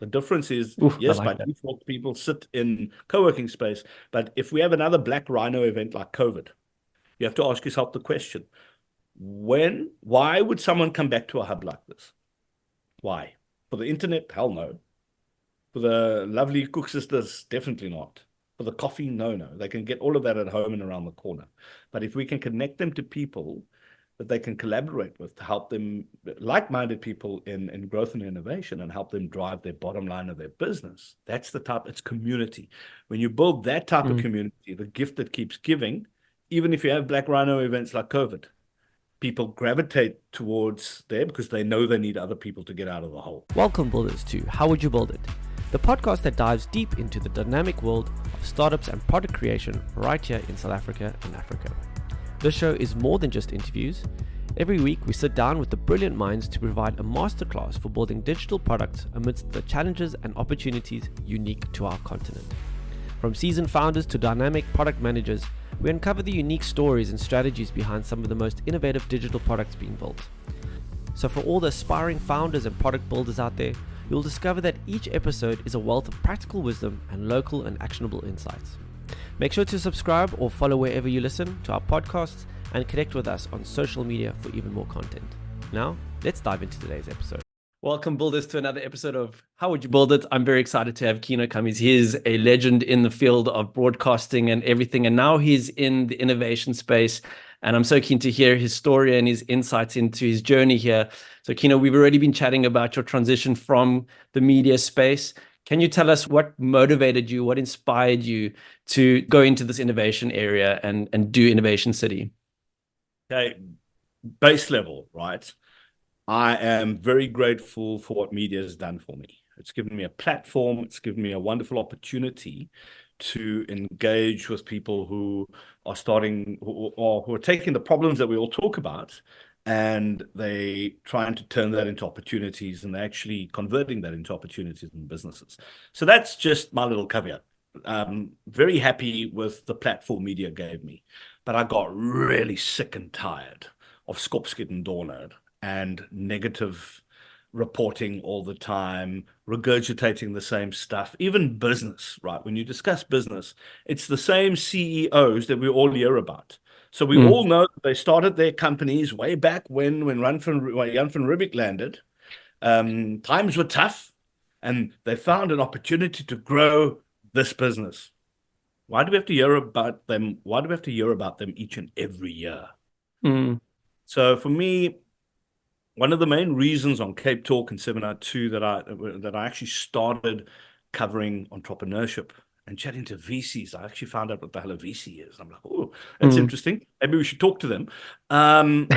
The difference is, Oof, I yes, by like that. default, people sit in co-working space. But if we have another Black Rhino event like COVID, you have to ask yourself the question, why would someone come back to a hub like this? Why? For the internet? Hell no. For the lovely cook sisters, definitely not. For the coffee, no, no. They can get all of that at home and around the corner. But if we can connect them to people that they can collaborate with to help them, like-minded people in growth and innovation, and help them drive their bottom line of their business, that's the type, it's community. When you build that type of Mm. community, the gift that keeps giving, even if you have Black Rhino events like COVID, people gravitate towards there because they know they need other people to get out of the hole. Welcome, builders, to How Would You Build It? The podcast that dives deep into the dynamic world of startups and product creation right here in South Africa and Africa. This show is more than just interviews. Every week, we sit down with the brilliant minds to provide a masterclass for building digital products amidst the challenges and opportunities unique to our continent. From seasoned founders to dynamic product managers, we uncover the unique stories and strategies behind some of the most innovative digital products being built. So for all the aspiring founders and product builders out there, you'll discover that each episode is a wealth of practical wisdom and local and actionable insights. Make sure to subscribe or follow wherever you listen to our podcasts and connect with us on social media for even more content. Now, let's dive into today's episode. Welcome, builders, to another episode of How Would You Build It? I'm very excited to have Kieno Kammies. He is a legend in the field of broadcasting and everything, and now he's in the innovation space. And I'm so keen to hear his story and his insights into his journey here. So, Kieno, we've already been chatting about your transition from the media space. Can you tell us what motivated you, what inspired you to go into this innovation area and do Innovation City? Okay, base level, right? I am very grateful for what media has done for me. It's given me a platform. It's given me a wonderful opportunity to engage with people who are starting or who are taking the problems that we all talk about, and they trying to turn that into opportunities, and they're actually converting that into opportunities in businesses. So that's just my little caveat. Very happy with the platform media gave me, but I got really sick and tired of Skopskid and Dornerd and negative reporting all the time, regurgitating the same stuff, even business, right? When you discuss business, it's the same CEOs that we all hear about. So we all Mm. know that they started their companies way back when Jan van Riebeeck landed. Times were tough, and they found an opportunity to grow this business. Why do we have to hear about them? Why do we have to hear about them each and every year? Mm. So for me, one of the main reasons on Cape Talk and 702 that I actually started covering entrepreneurship and chatting to VCs, I actually found out what the hell a VC is. I'm like, oh, that's Mm. interesting. Maybe we should talk to them. And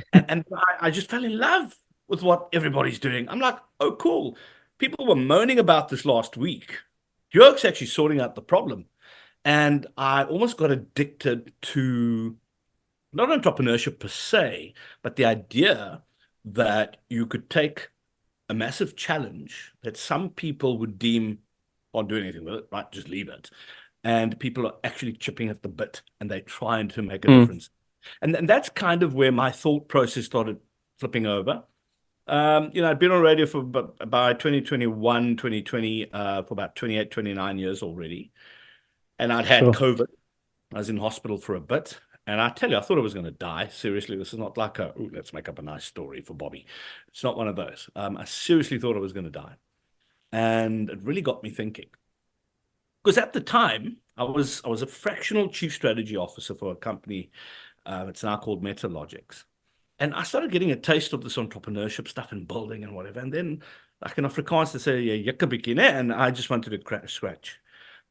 I just fell in love with what everybody's doing. I'm like, oh, cool. People were moaning about this last week. Jörg's actually sorting out the problem. And I almost got addicted to not entrepreneurship per se, but the idea that you could take a massive challenge that some people would deem not do anything with it, right? Just leave it. And people are actually chipping at the bit and they're trying to make a Mm. difference. And that's kind of where my thought process started flipping over. I'd been on radio for by 2021, 2020, for about 28, 29 years already. And I'd had Sure. COVID. I was in hospital for a bit. And I tell you, I thought I was going to die. Seriously, this is not like let's make up a nice story for Bobby. It's not one of those. I seriously thought I was going to die. And it really got me thinking. Because at the time, I was a fractional chief strategy officer for a company. It's now called Metalogics. And I started getting a taste of this entrepreneurship stuff and building and whatever. And then, like in Afrikaans, they say, yeah, and I just wanted to scratch.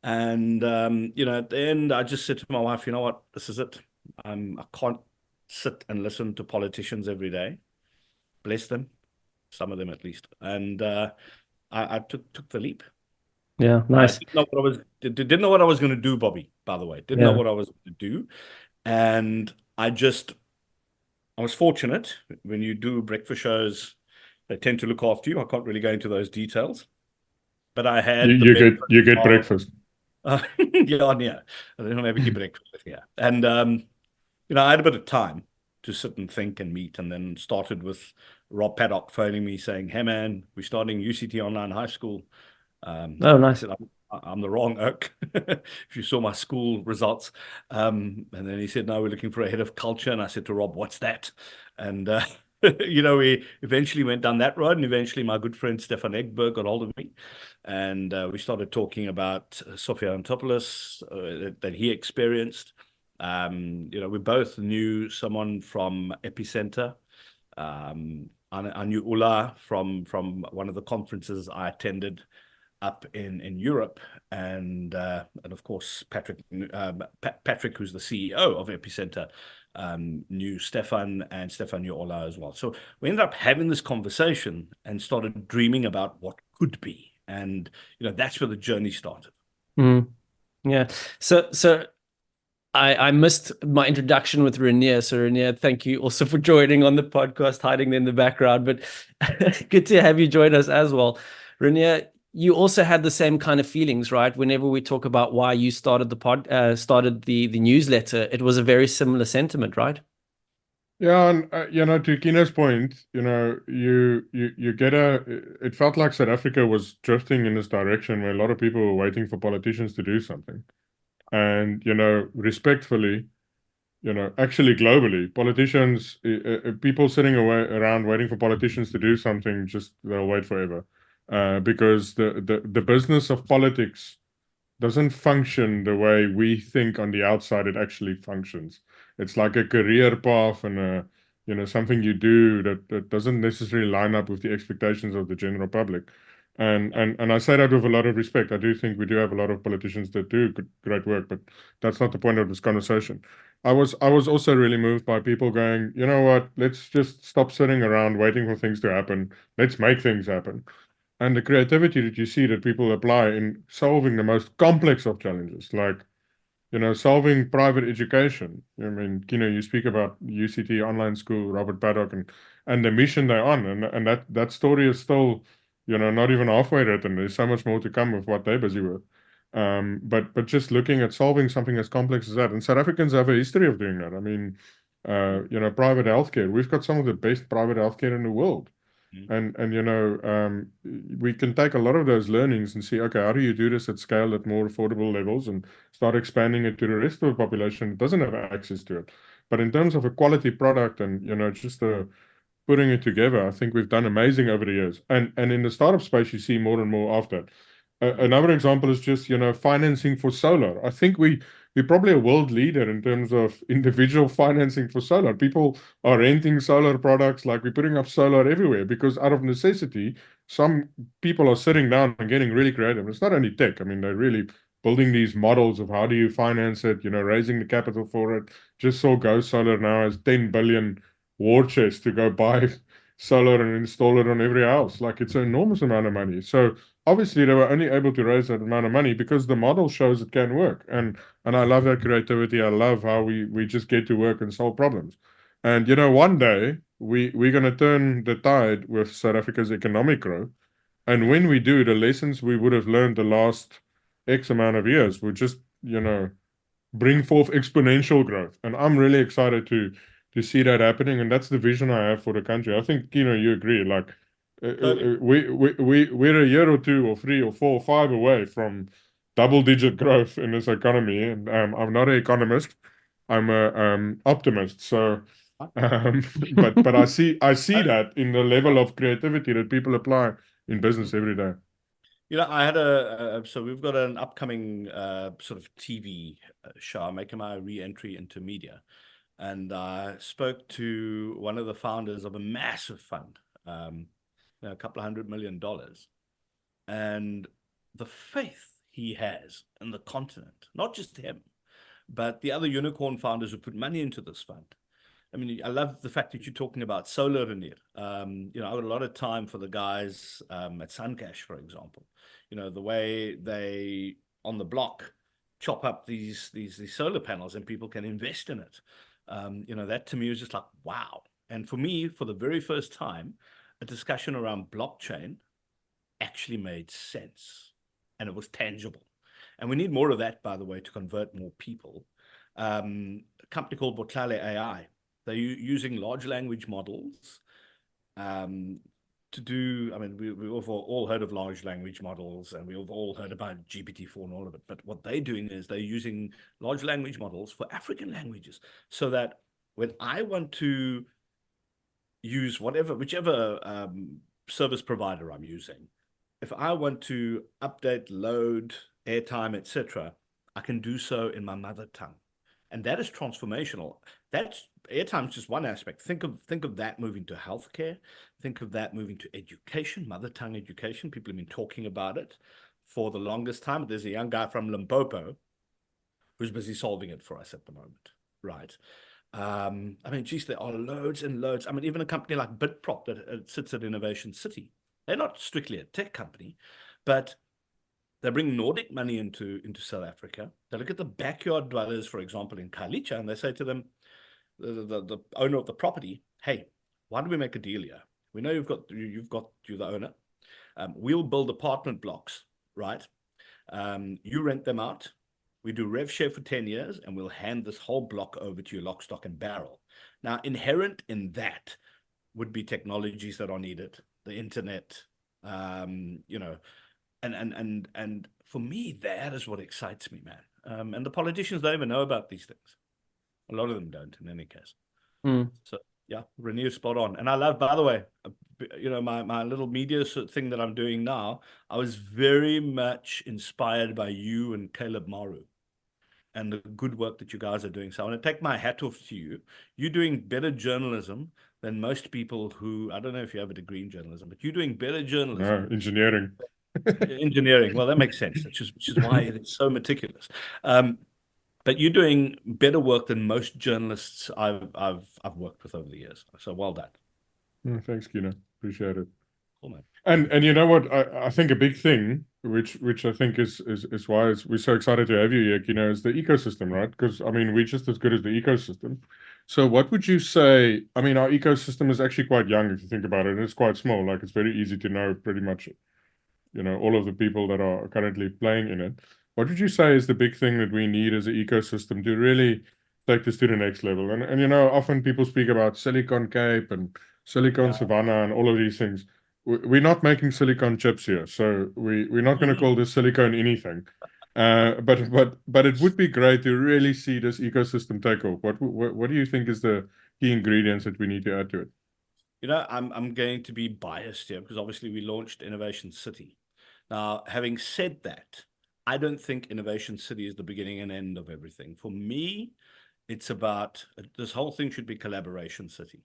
And at the end, I just said to my wife, you know what, this is it. I can't sit and listen to politicians every day. Bless them, some of them at least. And I took the leap. Yeah, I nice. didn't know what I was didn't know what I was going to do, Bobby. By the way, didn't know Yeah. what I was going to do, and I was fortunate. When you do breakfast shows, they tend to look after you. I can't really go into those details, but I You had the you get benefit you get of breakfast. yeah, yeah. I don't know, maybe keep breakfast, yeah. And I had a bit of time to sit and think and meet, and then started with Rob Paddock phoning me saying, "Hey man, we're starting UCT Online High School. Oh, I nice. said, I'm the wrong oak. If you saw my school results. And then he said, no, we're looking for a head of culture. And I said to Rob, what's that? And, we eventually went down that road. And eventually my good friend Stefan Egberg got hold of me. And we started talking about Sophia Antopoulos that he experienced. We both knew someone from Epicenter. I knew Ula from one of the conferences I attended up in Europe, and of course Patrick, who's the CEO of Epicenter, knew Stefan, and Stefan knew Ola as well. So we ended up having this conversation and started dreaming about what could be, and that's where the journey started. Mm, yeah. So I missed my introduction with Rainier. So Rainier, thank you also for joining on the podcast, hiding in the background. But good to have you join us as well. Rainier, you also had the same kind of feelings, right? Whenever we talk about why you started started the newsletter, it was a very similar sentiment, right? Yeah, and to Kieno's point, you get it felt like South Africa was drifting in this direction where a lot of people were waiting for politicians to do something. And, respectfully, actually globally, politicians, people sitting around waiting for politicians to do something, just they'll wait forever. Because the business of politics doesn't function the way we think on the outside it actually functions. It's like a career path and something you do that doesn't necessarily line up with the expectations of the general public. And I say that with a lot of respect. I do think we do have a lot of politicians that do great work, but that's not the point of this conversation. I was also really moved by people going, you know what, let's just stop sitting around waiting for things to happen. Let's make things happen. And the creativity that you see that people apply in solving the most complex of challenges, like, solving private education. I mean, you speak about UCT online school, Robert Paddock, and the mission they're on, and that story is still, not even halfway written. There's so much more to come with what they're busy with. But just looking at solving something as complex as that, and South Africans have a history of doing that. I mean, private healthcare. We've got some of the best private healthcare in the world. Mm. And we can take a lot of those learnings and see, okay, how do you do this at scale at more affordable levels and start expanding it to the rest of the population that doesn't have access to it. But in terms of a quality product and just putting it together, I think we've done amazing over the years. And in the startup space, you see more and more of that. Another example is just financing for solar. I think we're probably a world leader in terms of individual financing for solar. People are renting solar products, like we're putting up solar everywhere because out of necessity, some people are sitting down and getting really creative. It's not only tech. I mean, they're really building these models of how do you finance it, raising the capital for it. Just saw Go Solar now has 10 billion war chest to go buy solar and install it on every house. Like, it's an enormous amount of money. So obviously they were only able to raise that amount of money because the model shows it can work. And I love that creativity. I love how we just get to work and solve problems. And one day we're gonna turn the tide with South Africa's economic growth. And when we do, the lessons we would have learned the last X amount of years would just, bring forth exponential growth. And I'm really excited to see that happening. And that's the vision I have for the country. I think, you agree. Like, Totally. we're a year or two or three or four or five away from double-digit growth in this economy. And I'm not an economist. I'm a optimist. So, but I see that in the level of creativity that people apply in business every day. I had so we've got an upcoming sort of TV show, making my re-entry into media. And I spoke to one of the founders of a massive fund, a couple of $100 million. And the faith he has in the continent, not just him, but the other unicorn founders who put money into this fund. I mean, I love the fact that you're talking about solar in here. I've got a lot of time for the guys at Suncash, for example. The way they on the block chop up these solar panels and people can invest in it. That to me was just like, wow. And for me, for the very first time, a discussion around blockchain actually made sense and it was tangible. And we need more of that, by the way, to convert more people. A company called Botlale AI. They're using large language models to do, I mean, we've all heard of large language models, and we've all heard about GPT-4 and all of it. But what they're doing is they're using large language models for African languages, so that when I want to use whichever service provider I'm using, if I want to update, load, airtime, etc., I can do so in my mother tongue. And that is transformational. That's airtime is just one aspect. Think of that moving to healthcare. Think of that moving to education, mother tongue education. People have been talking about it for the longest time. There's a young guy from Limpopo who's busy solving it for us at the moment, right? I mean, geez, there are loads and loads. I mean, even a company like Bitprop that sits at Innovation City, they're not strictly a tech company, but they bring Nordic money into South Africa. They look at the backyard dwellers, for example, in Khayelitsha, and they say to them, the owner of the property, hey, why don't we make a deal here? We know you're the owner. We'll build apartment blocks, right? You rent them out. We do rev share for 10 years, and we'll hand this whole block over to you, lock, stock, and barrel. Now, inherent in that would be technologies that are needed, the internet, you know, and for me, that is what excites me, man. And the politicians don't even know about these things. A lot of them don't, in any case. So yeah, Renew spot on. And I love, by the way, you know, my little media thing that I'm doing now. I was very much inspired by you and Caleb Maru and the good work that you guys are doing. So I want to take my hat off to you. You're doing better journalism than most people who, I don't know if you have a degree in journalism, but you're doing better journalism. No, engineering. Engineering. Well, that makes sense. Which is why it's so meticulous. But you're doing better work than most journalists I've worked with over the years. So well done. Thanks, Kieno. Appreciate it. Cool, man. And you know what? I think a big thing, which I think is why we're so excited to have you here, Kieno, is the ecosystem, right? Because I mean, we're just as good as the ecosystem. So what would you say? I mean, our ecosystem is actually quite young if you think about it. It's quite small. Like it's very easy to know pretty much, you know, all of the people that are currently playing in it. What would you say is the big thing that we need as an ecosystem to really take this to the next level? And you know, often people speak about Silicon Cape and Silicon Savannah and all of these things. We're not making silicon chips here, so we're not going to call this silicon anything. But it would be great to really see this ecosystem take off. What do you think is the key ingredients that we need to add to it? You know, I'm going to be biased here because obviously we launched Innovation City. Now, having said that, I don't think Innovation City is the beginning and end of everything. For me, it's about this whole thing should be Collaboration City.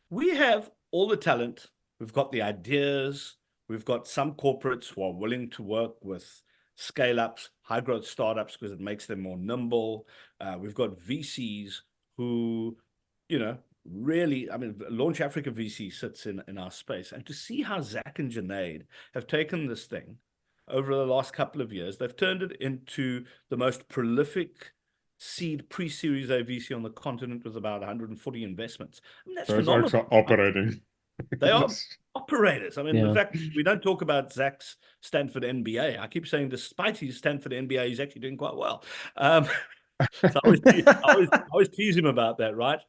We have all the talent. We've got the ideas. We've got some corporates who are willing to work with scale-ups, high-growth startups because it makes them more nimble. We've got VCs who, you know, really, I mean, Launch Africa VC sits in our space. And to see how Zach and Junaid have taken this thing over the last couple of years, they've turned it into the most prolific seed pre-series A VC on the continent with about 140 investments. I mean, that's phenomenal. Those are operating. They are operators. I mean, in fact, we don't talk about Zach's Stanford MBA. I keep saying despite his Stanford MBA, he's actually doing quite well. So I always tease him about that, right?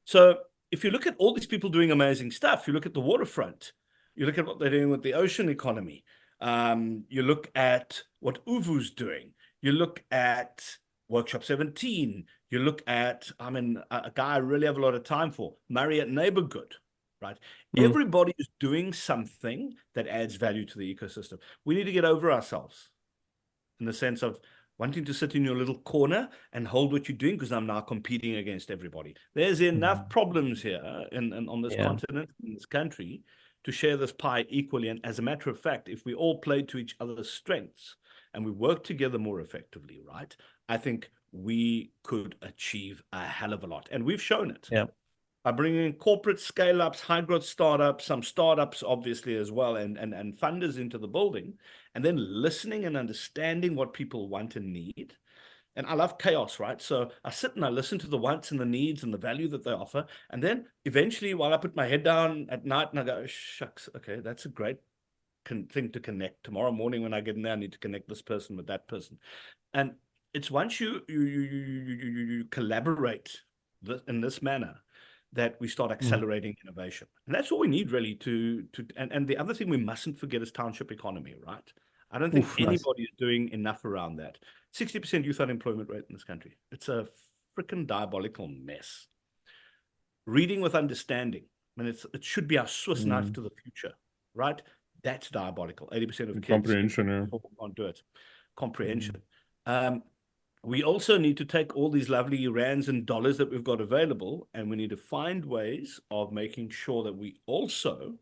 So if you look at all these people doing amazing stuff, you look at the waterfront, you look at what they're doing with the ocean economy, you look at what Uvu's doing, you look at Workshop 17, you look at, I mean, a guy I really have a lot of time for, Marriott Neighborhood, right? Everybody is doing something that adds value to the ecosystem. We need to get over ourselves in the sense of wanting to sit in your little corner and hold what you're doing because I'm now competing against everybody. There's enough problems here on this continent, in this country, to share this pie equally. And as a matter of fact, if we all play to each other's strengths and we work together more effectively, right, I think we could achieve a hell of a lot. And we've shown it. Yeah. By bringing in corporate scale-ups, high-growth startups, some startups obviously as well, and funders into the building, and then listening and understanding what people want and need. And I love chaos, right? So I sit and I listen to the wants and the needs and the value that they offer. And then eventually, while I put my head down at night and I go, shucks, okay, that's a great thing to connect. Tomorrow morning when I get in there, I need to connect this person with that person. And it's once you collaborate in this manner that we start accelerating innovation. And that's what we need really and the other thing we mustn't forget is township economy, right? I don't think anybody is doing enough around that. 60% youth unemployment rate in this country. It's a freaking diabolical mess. Reading with understanding. I mean, it should be our Swiss knife to the future, right? That's diabolical. 80% of kids comprehension can't do it. Comprehension. We also need to take all these lovely rands and dollars that we've got available, and we need to find ways of making sure that we also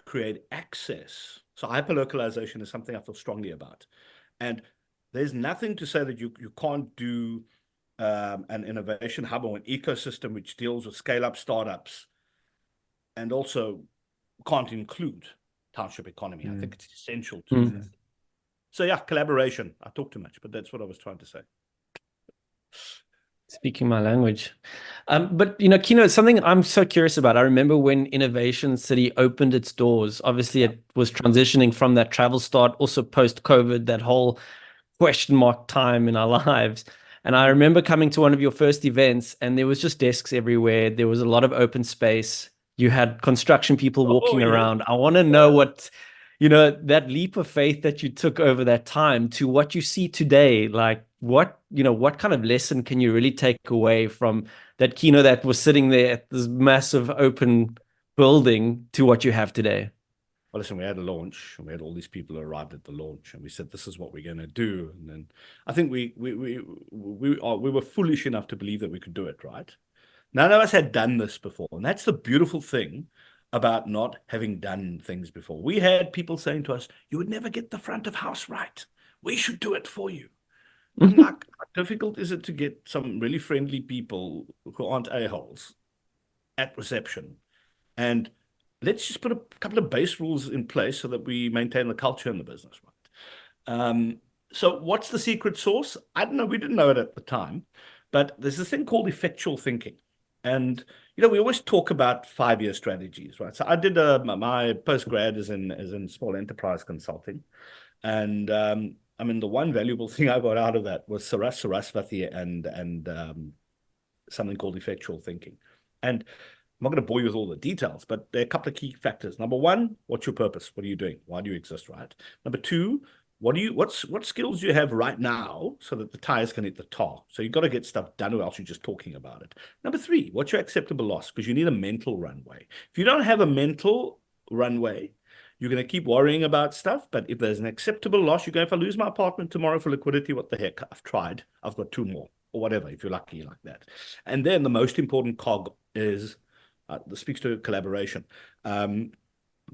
create access. So hyperlocalization is something I feel strongly about. And there's nothing to say that you can't do an innovation hub or an ecosystem which deals with scale-up startups and also can't include township economy. I think it's essential to So yeah, collaboration. I talk too much, but that's what I was trying to say. Speaking my language. But, Kieno, something I'm so curious about. I remember when Innovation City opened its doors, obviously it was transitioning from that travel start, also post-COVID, that whole question mark time in our lives. And I remember coming to one of your first events and there was just desks everywhere. There was a lot of open space. You had construction people walking around. I want to know what, that leap of faith that you took over that time to what you see today. Like what kind of lesson can you really take away from that Kieno that was sitting there at this massive open building to what you have today? Well, listen, we had a launch and we had all these people arrived at the launch and we said, this is what we're going to do. And then I think we were foolish enough to believe that we could do it, right? None of us had done this before. And that's the beautiful thing about not having done things before. We had people saying to us, you would never get the front of house right. We should do it for you. I'm like, how difficult is it to get some really friendly people who aren't a-holes at reception? And let's just put a couple of base rules in place so that we maintain the culture in the business, right? So what's the secret sauce? I don't know. We didn't know it at the time, but there's this thing called effectual thinking. And, we always talk about 5-year strategies, right? So I did my postgrad is in small enterprise consulting. And I mean, the one valuable thing I got out of that was Saraswati and something called effectual thinking. And I'm not going to bore you with all the details, but there are a couple of key factors. Number one, what's your purpose? What are you doing? Why do you exist, right? Number two, what skills do you have right now so that the tires can hit the tar? So you've got to get stuff done or else you're just talking about it. Number three, what's your acceptable loss? Because you need a mental runway. If you don't have a mental runway, you're going to keep worrying about stuff. But if there's an acceptable loss, you go, if I lose my apartment tomorrow for liquidity, what the heck? I've tried. I've got 2 more or whatever, if you're lucky like that. And then the most important cog is, this speaks to collaboration. The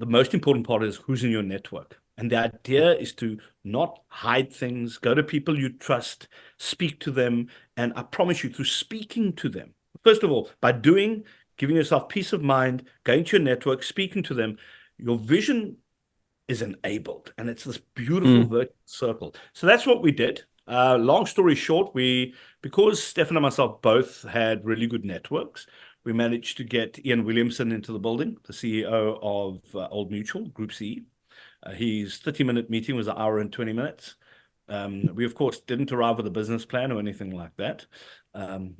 most important part is who's in your network. And the idea is to not hide things, go to people you trust, speak to them. And I promise you, through speaking to them, first of all, by giving yourself peace of mind, going to your network, speaking to them, your vision is enabled. And it's this beautiful virtual circle. So that's what we did. Long story short, because Stefan and myself both had really good networks, we managed to get Ian Williamson into the building, the CEO of Old Mutual, Group C. His 30-minute meeting was 1 hour and 20 minutes. We, of course, didn't arrive with a business plan or anything like that.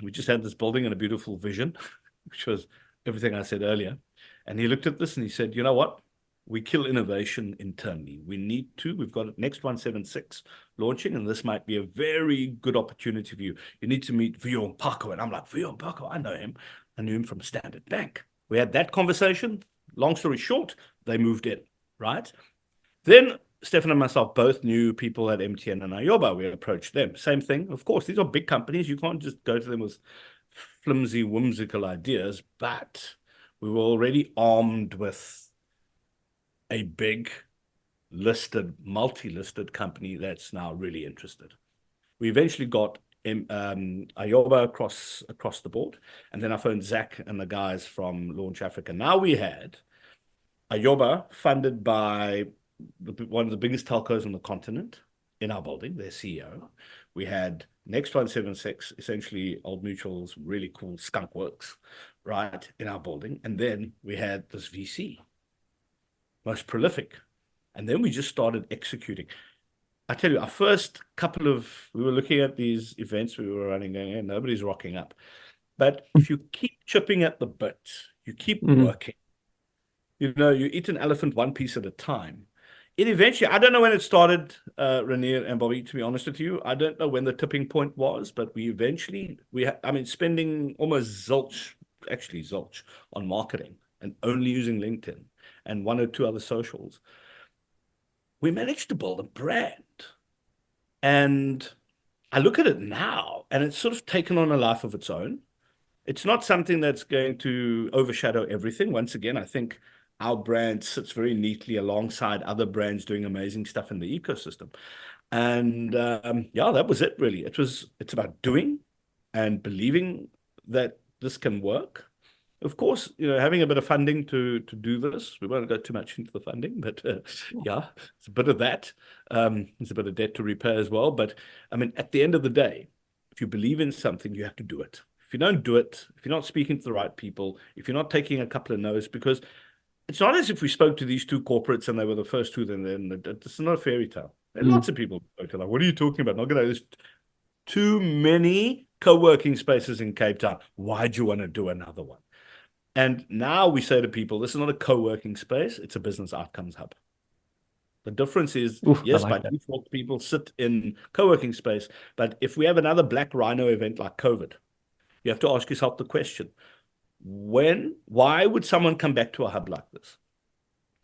We just had this building and a beautiful vision, which was everything I said earlier. And he looked at this and he said, you know what? We kill innovation internally. We've got Next 176 launching, and this might be a very good opportunity for you. You need to meet Vuyo Mpako. And I'm like, Vuyo Mpako, I know him. I knew him from Standard Bank. We had that conversation. Long story short, they moved in, right? Then Stefan and myself both knew people at MTN and Ayoba. We approached them. Same thing. Of course, these are big companies. You can't just go to them with flimsy, whimsical ideas, but we were already armed with a big multi-listed company that's now really interested. We eventually got Ayoba across the board, and then I phoned Zach and the guys from Launch Africa. Now we had Ayoba funded by one of the biggest telcos on the continent in our building, their CEO. We had Next 176, essentially Old Mutual's really cool skunk works, right, in our building. And then we had this VC, most prolific. And then we just started executing. I tell you, we were looking at these events we were running, going, hey, nobody's rocking up. But if you keep chipping at the bit, you keep working, you eat an elephant one piece at a time. It eventually, I don't know when it started, Rainier and Bobby, to be honest with you. I don't know when the tipping point was, but spending almost actually zilch on marketing and only using LinkedIn and one or two other socials. We managed to build a brand. And I look at it now, and it's sort of taken on a life of its own. It's not something that's going to overshadow everything. Once again, I think our brand sits very neatly alongside other brands doing amazing stuff in the ecosystem. And yeah, that was it really. It's about doing and believing that this can work. Of course, having a bit of funding to do this. We won't go too much into the funding, but yeah, it's a bit of that. There's a bit of debt to repair as well. But I mean, at the end of the day, if you believe in something, you have to do it. If you don't do it, if you're not speaking to the right people, if you're not taking a couple of no's, because it's not as if we spoke to these two corporates and they were the first two, then it's not a fairy tale. There are lots of people who spoke like, what are you talking about? Not going to, there's too many co-working spaces in Cape Town. Why do you want to do another one? And now we say to people, this is not a co-working space, it's a business outcomes hub. The difference is, yes, by default, people sit in co-working space, but if we have another Black Rhino event like COVID, you have to ask yourself the question, why would someone come back to a hub like this?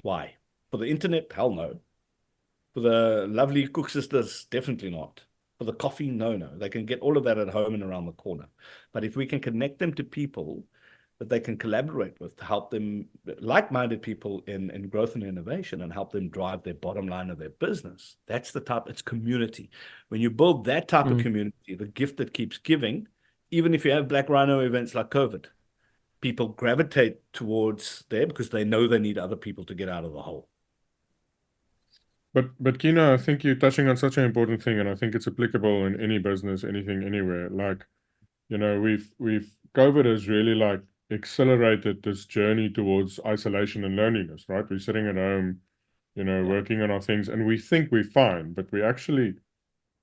Why? For the internet? Hell no. For the lovely cook sisters? Definitely not. For the coffee? No. They can get all of that at home and around the corner. But if we can connect them to people that they can collaborate with to help them, like-minded people in growth and innovation, and help them drive their bottom line of their business, that's the type, it's community. When you build that type of community, the gift that keeps giving, even if you have Black Rhino events like COVID, people gravitate towards there because they know they need other people to get out of the hole. But Kieno, I think you're touching on such an important thing, and I think it's applicable in any business, anything, anywhere. Like, we've COVID has really like accelerated this journey towards isolation and loneliness, right? We're sitting at home, working on our things, and we think we're fine, but we're actually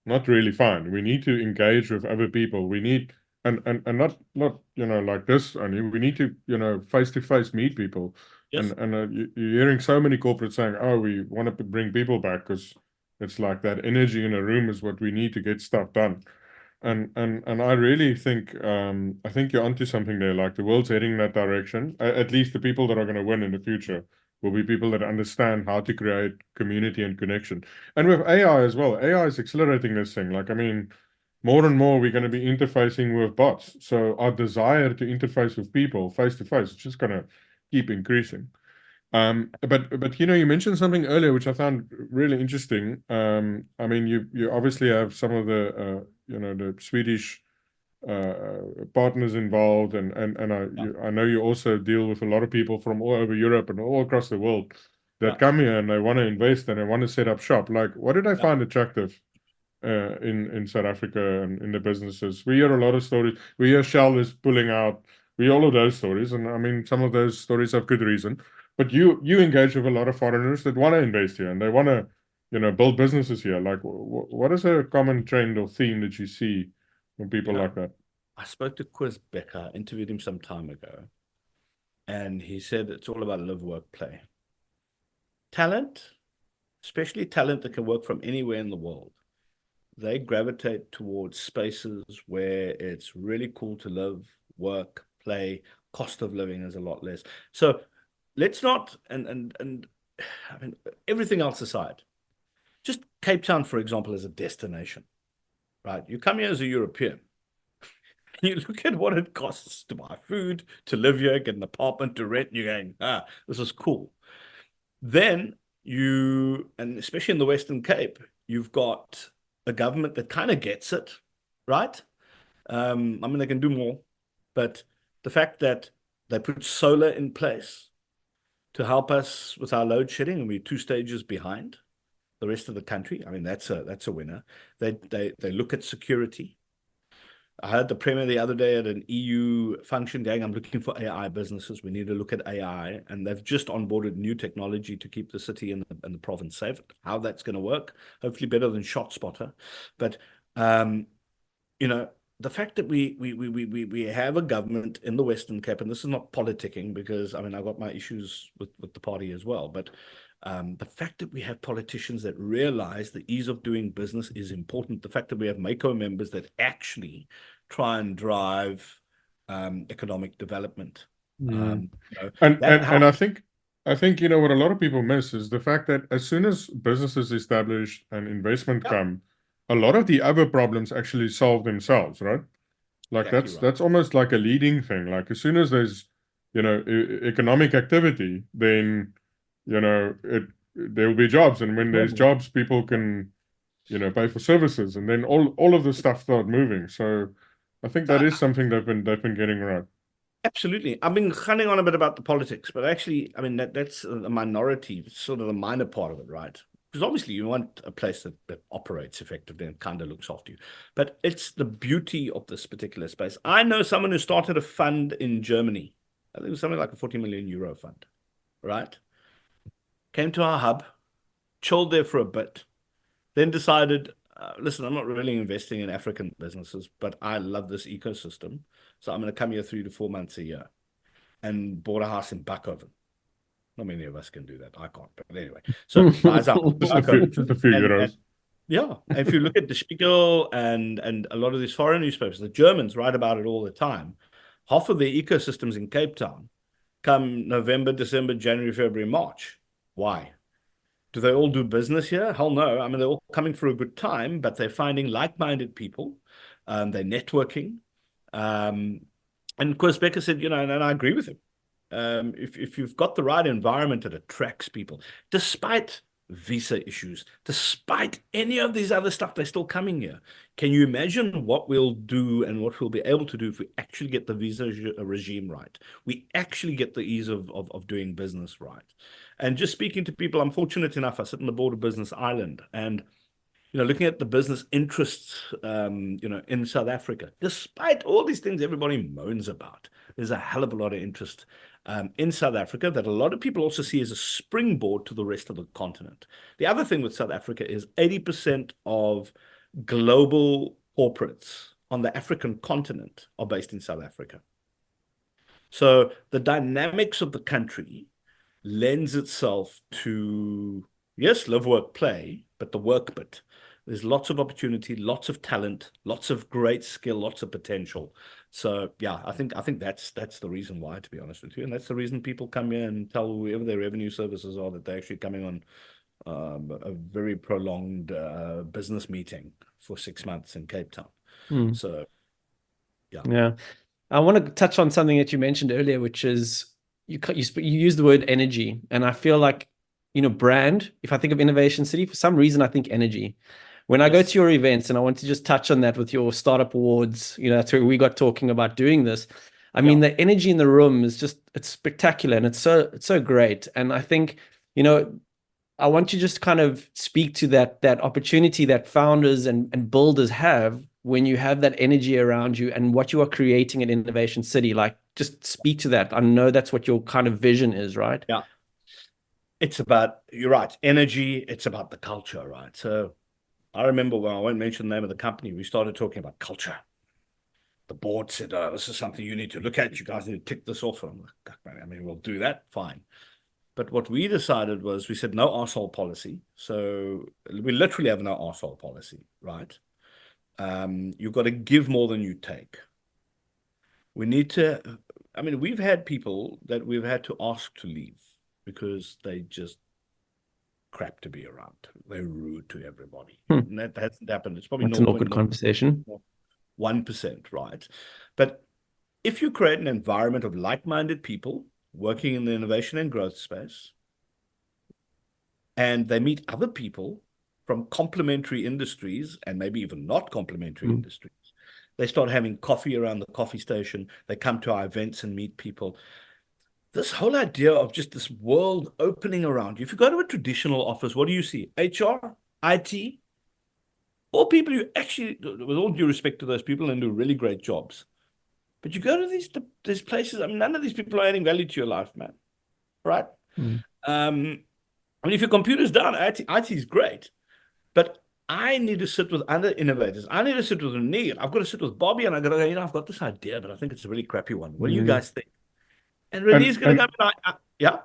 not really fine. We need to engage with other people. We need and not like this only. We need to face to face meet people. Yes. And you're hearing so many corporates saying, "Oh, we want to bring people back because it's like that energy in a room is what we need to get stuff done." And I really think I think you're onto something there. Like the world's heading in that direction. At least the people that are going to win in the future will be people that understand how to create community and connection. And with AI as well, AI is accelerating this thing. Like, I mean, more and more we're going to be interfacing with bots. So our desire to interface with people face to face is just going to keep increasing. But you mentioned something earlier which I found really interesting. I mean, you obviously have some of the the Swedish partners involved, and I know you also deal with a lot of people from all over Europe and all across the world that come here and they want to invest and they want to set up shop. Like, what did I find attractive in South Africa and in the businesses? We hear a lot of stories. We hear Shell is pulling out. We hear all of those stories, and I mean, some of those stories have good reason. But you engage with a lot of foreigners that want to invest here and they want to build businesses here. Like, what is a common trend or theme that you see from people like that? I spoke to Chris Becker, interviewed him some time ago, and he said it's all about live, work, play. Talent, especially talent that can work from anywhere in the world, they gravitate towards spaces where it's really cool to live, work, play, cost of living is a lot less. So let's not, and I mean, everything else aside, just Cape Town, for example, as a destination, right? You come here as a European, you look at what it costs to buy food, to live here, get an apartment, to rent, and you're going, this is cool. Then and especially in the Western Cape, you've got a government that kind of gets it, right? I mean, they can do more, but the fact that they put solar in place to help us with our load shedding, and we're 2 stages behind the rest of the country. I mean, that's a winner. They look at security. I heard the Premier the other day at an EU function going, I'm looking for AI businesses. We need to look at AI. And they've just onboarded new technology to keep the city and the province safe. How that's going to work, hopefully better than ShotSpotter. But, the fact that we have a government in the Western Cape, and this is not politicking because I mean I've got my issues with the party as well, but the fact that we have politicians that realize the ease of doing business is important, the fact that we have MACO members that actually try and drive economic development. Mm. You know, And that and helps. I think what a lot of people miss is the fact that as soon as businesses establish and investment Yeah, come, a lot of the other problems actually solve themselves, right? Like exactly that's right. that's almost like a leading thing. Like as soon as there's, economic activity, then, there will be jobs, and when there's Normal. jobs, people can, pay for services, and then all of the stuff start moving. So I think that I, is something they've been getting right. Absolutely. I've been cunning on a bit about the politics, but actually, I mean, that's a minority, sort of the minor part of it, right? Because obviously you want a place that operates effectively and kind of looks after you. But it's the beauty of this particular space. I know someone who started a fund in Germany. I think it was something like a 40 million euro fund, right? Came to our hub, chilled there for a bit, then decided, listen, I'm not really investing in African businesses, but I love this ecosystem. So I'm going to come here 3 to 4 months a year, and bought a house in Buckoven. Not many of us can do that. I can't. But anyway, so buys a house in Buckoven. Just a few And euros. yeah, if you look at the Spiegel and a lot of these foreign newspapers, the Germans write about it all the time. Half of the ecosystems in Cape Town come November, December, January, February, March. Why? Do they all do business here? Hell no. I mean, they're all coming for a good time, but they're finding like-minded people. They're networking. Um, and Chris Becker said, and I agree with him. If you've got the right environment that attracts people, despite visa issues, despite any of these other stuff, they're still coming here. Can you imagine what we'll do and what we'll be able to do if we actually get the visa regime right? We actually get the ease of doing business right. And just speaking to people, I'm fortunate enough, I sit on the board of Business Island, and looking at the business interests, in South Africa, despite all these things everybody moans about, there's a hell of a lot of interest in South Africa that a lot of people also see as a springboard to the rest of the continent. The other thing with South Africa is 80% of global corporates on the African continent are based in South Africa. So the dynamics of the country lends itself to, yes, live, work, play, but the work bit. There's lots of opportunity, lots of talent, lots of great skill, lots of potential. So yeah, I think that's the reason why, to be honest with you, and that's the reason people come here and tell whoever their revenue services are that they're actually coming on a very prolonged business meeting for 6 months in Cape Town. So yeah. Yeah. I want to touch on something that you mentioned earlier, which is you use the word energy. And I feel like, brand, if I think of Innovation City, for some reason, I think energy. When I go Yes. to your events, and I want to just touch on that with your startup awards, that's where we got talking about doing this. I mean, the energy in the room is it's spectacular, and it's so great. And I think, I want you to just kind of speak to that opportunity that founders and builders have when you have that energy around you and what you are creating at Innovation City. Like, just speak to that. I know that's what your kind of vision is, right? Yeah. It's about, you're right, energy. It's about the culture, right? So I remember when I won't mention the name of the company, we started talking about culture. The board said, "Oh, this is something you need to look at. You guys need to tick this off." And I'm like, "Man, I mean, we'll do that, fine." But what we decided was, we said no arsehole policy. So we literally have no arsehole policy, right? You've got to give more than you take. We need to, I mean, we've had people that we've had to ask to leave because they just crap to be around. They're rude to everybody. And that hasn't happened. It's probably That's an awkward conversation. 1%, right? But if you create an environment of like-minded people working in the innovation and growth space, and they meet other people from complementary industries and maybe even not complementary industries, they start having coffee around the coffee station. They come to our events and meet people. This whole idea of just this world opening around you. If you go to a traditional office, what do you see? HR, IT, all people who actually, with all due respect to those people, and do really great jobs. But you go to these places, I mean, none of these people are adding value to your life, man. Right? I mean, if your computer's down, IT is great. But I need to sit with other innovators. I need to sit with Neil. I've got to sit with Bobby, and I got to go, I've got this idea, but I think it's a really crappy one. What do you guys think? And Renee's going to And go, yeah,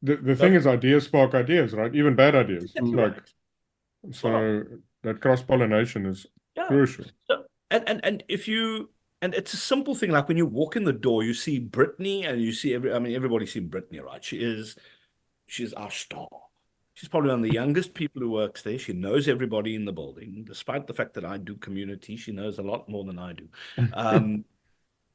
the go thing is, ideas spark ideas, right? Even bad ideas. exactly Like, right. Spot on. so that cross-pollination is Yeah. crucial. So, and if you and it's a simple thing like when you walk in the door, you see Brittany and you see everybody's seen Brittany, right? She's our star. She's probably one of the youngest people who works there. She knows everybody in the building, despite the fact that I do community. She knows a lot more than I do. Um,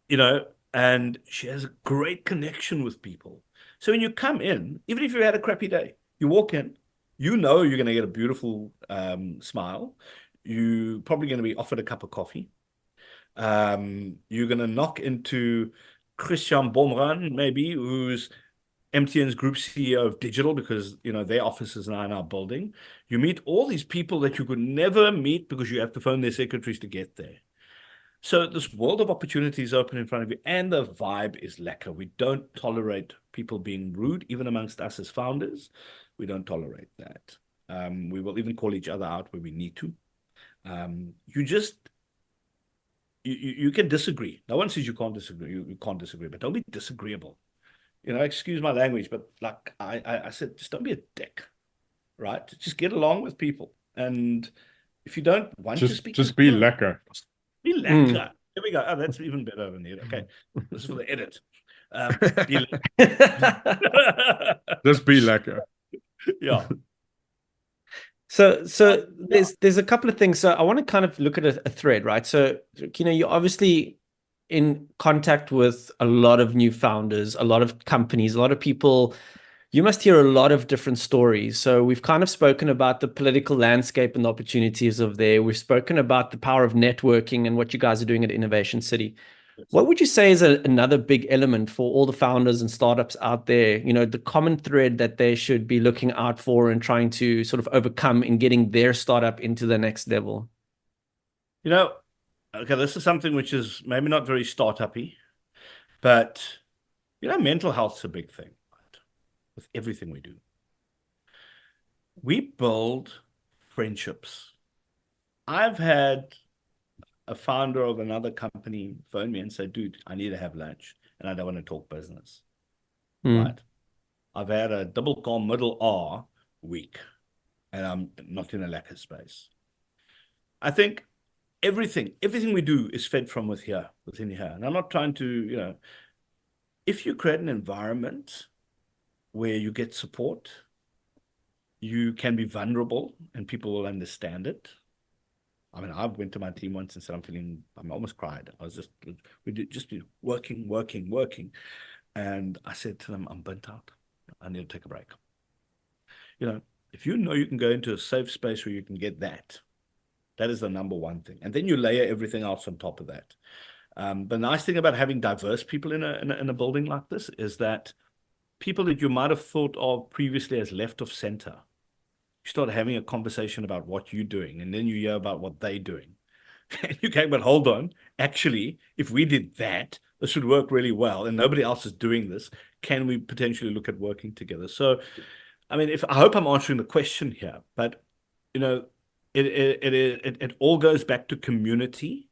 you know, and she has a great connection with people. So when you come in, even if you had a crappy day, you walk in, you know you're going to get a beautiful smile. You're probably going to be offered a cup of coffee. You're going to knock into Christian Bomran, maybe, who's MTN's group CEO of digital because their office is now in our building. You meet all these people that you could never meet because you have to phone their secretaries to get there. So this world of opportunities open in front of you, and the vibe is lekker. We don't tolerate people being rude, even amongst us as founders. We don't tolerate that. We will even call each other out where we need to. You can disagree. No one says you can't disagree. You can't disagree, but don't be disagreeable. Excuse my language, but like I said, just don't be a dick, right? Just get along with people. And if you don't want to speak, Just be lekker. be lekker. There we go. Oh, that's even better than it. Okay. This is for the edit. Be Just be lekker. yeah. So there's a couple of things. So I want to kind of look at a thread, right? So you're obviously in contact with a lot of new founders, a lot of companies, a lot of people. You must hear a lot of different stories. So we've kind of spoken about the political landscape and the opportunities of there. We've spoken about the power of networking and what you guys are doing at Innovation City. What would you say is another big element for all the founders and startups out there, the common thread that they should be looking out for and trying to sort of overcome in getting their startup into the next level? Okay, this is something which is maybe not very startup-y, but mental health's a big thing, right? With everything we do. We build friendships. I've had a founder of another company phone me and say, dude, I need to have lunch and I don't want to talk business. Right? I've had a double call middle R week and I'm not in a lack of space. I think everything we do is fed from within here. And I'm not trying to, if you create an environment where you get support, you can be vulnerable and people will understand it. I mean, I went to my team once and said, I almost cried. We did just be working. And I said to them, I'm burnt out. I need to take a break. If you know you can go into a safe space where you can get that is the number one thing. And then you layer everything else on top of that. The nice thing about having diverse people in a building like this is that people that you might have thought of previously as left of center, you start having a conversation about what you're doing, and then you hear about what they're doing. And you go, but hold on, actually, if we did that, this would work really well, and nobody else is doing this. Can we potentially look at working together? So, I mean, I hope I'm answering the question here, but it all goes back to community,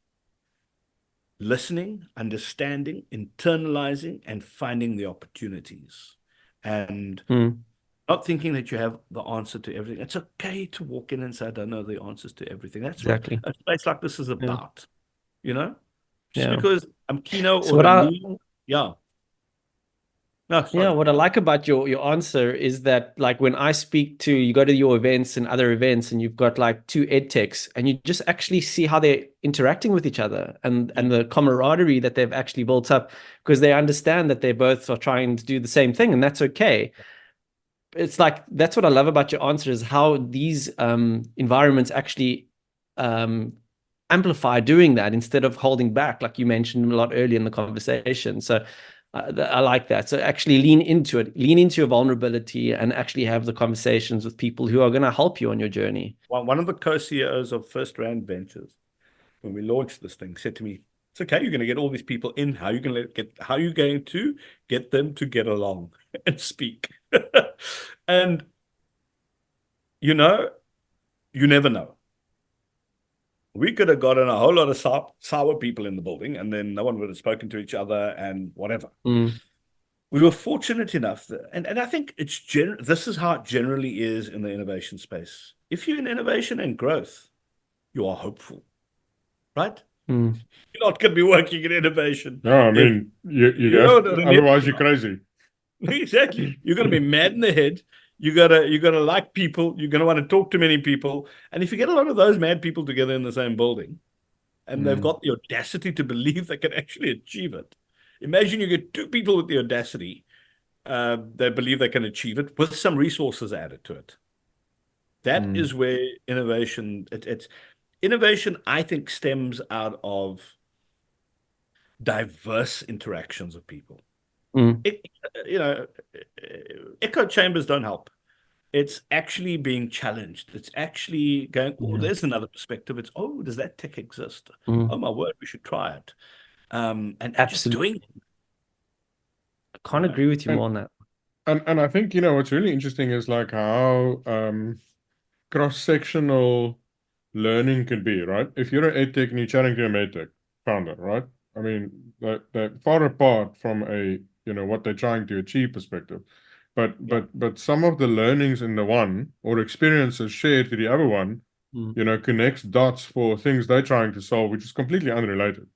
listening, understanding, internalizing, and finding the opportunities. And not thinking that you have the answer to everything. It's okay to walk in and say, I don't know the answers to everything. That's exactly what a place like this is about. Just Yeah. because I'm Kieno So or what yeah. No, sorry. Yeah, what I like about your answer is that, like, when I speak to you, go to your events and other events, and you've got like two ed techs, and you just actually see how they're interacting with each other and the camaraderie that they've actually built up, because they understand that they both are trying to do the same thing, and that's okay. It's like, that's what I love about your answer, is how these environments actually amplify doing that instead of holding back, like you mentioned a lot earlier in the conversation. So I like that. So actually lean into it, lean into your vulnerability, and actually have the conversations with people who are going to help you on your journey. One of the co-CEOs of First Rand Ventures, when we launched this thing, said to me, it's okay, you're going to get all these people in. How are you going to get them to get along and speak? And you never know. we could have gotten a whole lot of sour people in the building, and then no one would have spoken to each other and whatever. We were fortunate enough that, and I think this is how it generally is in the innovation space. If you're in innovation and growth, you are hopeful, right? You're not going to be working in innovation. No, I If mean, you you know have, what I mean? otherwise you're crazy. Exactly. You're going to be mad in the head. You gotta like people. You're going to want to talk to many people. And if you get a lot of those mad people together in the same building, and they've got the audacity to believe they can actually achieve it. Imagine you get two people with the audacity, they believe they can achieve it with some resources added to it. That is where innovation, I think, stems out of diverse interactions of people. You know, echo chambers don't help. It's actually being challenged. It's actually going, oh, there's another perspective. It's, oh, does that tech exist? Oh, my word, we should try it. And just doing it. I can't agree with you more on that. And I think, what's really interesting is like how cross-sectional learning can be, right? If you're an edtech and you're chatting to a medtech founder, right? I mean, they're far apart from a, what they're trying to achieve perspective. But some of the learnings in the one or experiences shared to the other one, connects dots for things they're trying to solve, which is completely unrelated.